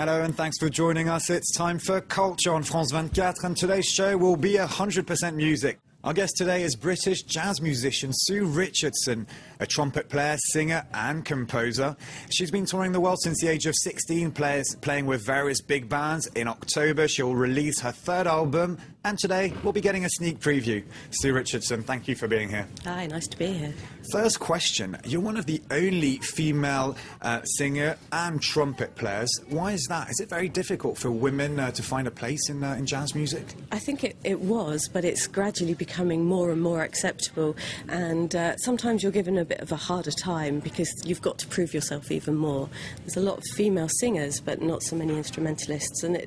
Hello and thanks for joining us. It's time for Culture on France 24 and today's show will be 100% music. Our guest today is British jazz musician Sue Richardson, a trumpet player, singer and composer. She's been touring the world since the age of 16, playing with various big bands. In October, she'll release her third album, and today we'll be getting a sneak preview. Sue Richardson, thank you for being here. Hi, nice to be here. First question, you're one of the only female singer and trumpet players. Why is that? Is it very difficult for women to find a place in jazz music? I think it was, but it's gradually becoming more and more acceptable, and sometimes you're given a bit of a harder time because you've got to prove yourself even more. There's a lot of female singers but not so many instrumentalists, and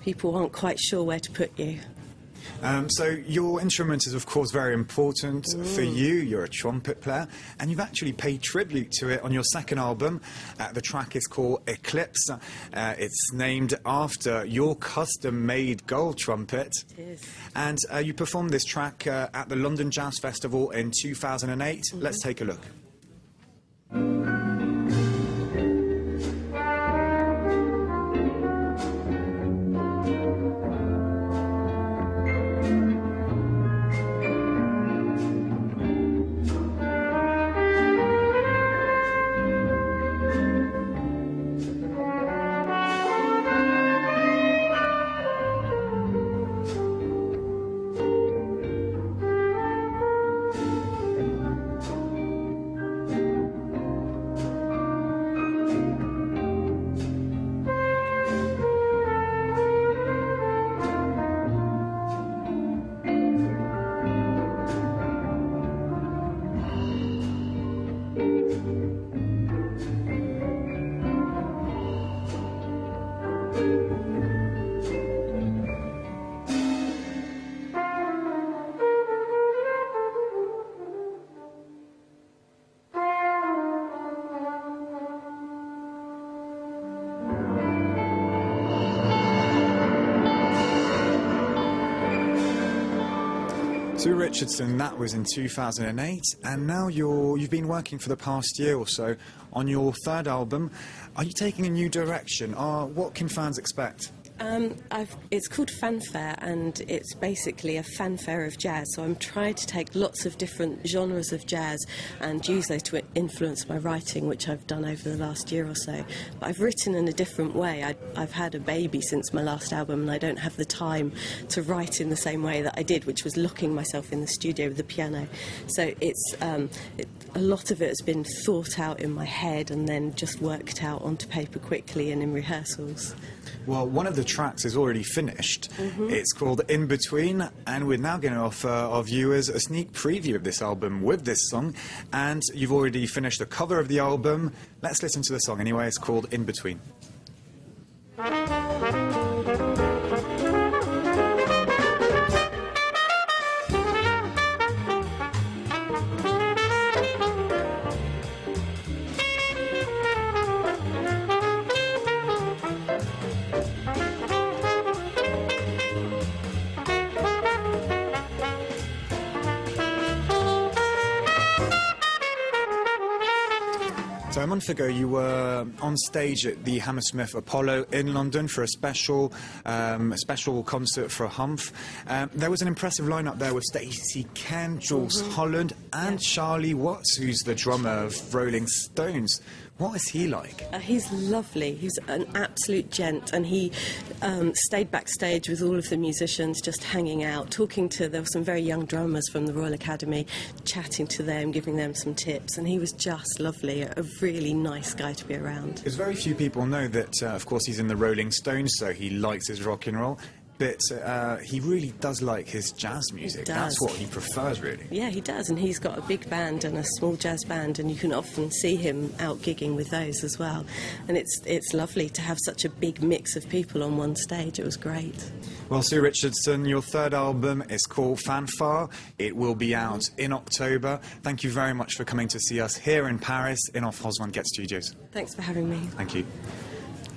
people aren't quite sure where to put you. So your instrument is of course very important for you. You're a trumpet player and you've actually paid tribute to it on your second album. The track is called Eclipse. It's named after your custom-made gold trumpet. It is. And you performed this track at the London Jazz Festival in 2008. Let's take a look. Sue Richardson, that was in 2008, and now you've been working for the past year or so on your third album. Are you taking a new direction? What can fans expect? It's called Fanfare, and it's basically a fanfare of jazz. So I'm trying to take lots of different genres of jazz and use those to influence my writing, which I've done over the last year or so. But I've written in a different way. I've had a baby since my last album, and I don't have the time to write in the same way that I did, which was locking myself in the studio with the piano. So it's a lot of it has been thought out in my head and then just worked out onto paper quickly and in rehearsals. Well, one of the tracks is already finished. It's called In Between, and we're now going to offer our viewers a sneak preview of this album with this song. And you've already finished the cover of the album. Let's listen to the song anyway. It's called In Between. So a month ago you were on stage at the Hammersmith Apollo in London for a special concert for Humph. There was an impressive lineup there with Stacey Ken, Jules Holland and Charlie Watts, who's the drummer of Rolling Stones. What is he like? He's lovely. He's an absolute gent, and he stayed backstage with all of the musicians, just hanging out, talking to. There were some very young drummers from the Royal Academy, chatting to them, giving them some tips, and he was just lovely. A really nice guy to be around. Because very few people know that, of course, he's in the Rolling Stones, so he likes his rock and roll. But he really does like his jazz music. That's what he prefers, really. Yeah, he does, and he's got a big band and a small jazz band, and you can often see him out gigging with those as well. And it's lovely to have such a big mix of people on one stage. It was great. Well, Sue Richardson, your third album is called Fanfare. It will be out in October. Thank you very much for coming to see us here in Paris in our France 24 studios. Thanks for having me. Thank you.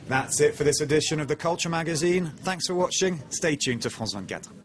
That's it for this edition of The Culture Magazine. Thanks for watching. Stay tuned to France 24.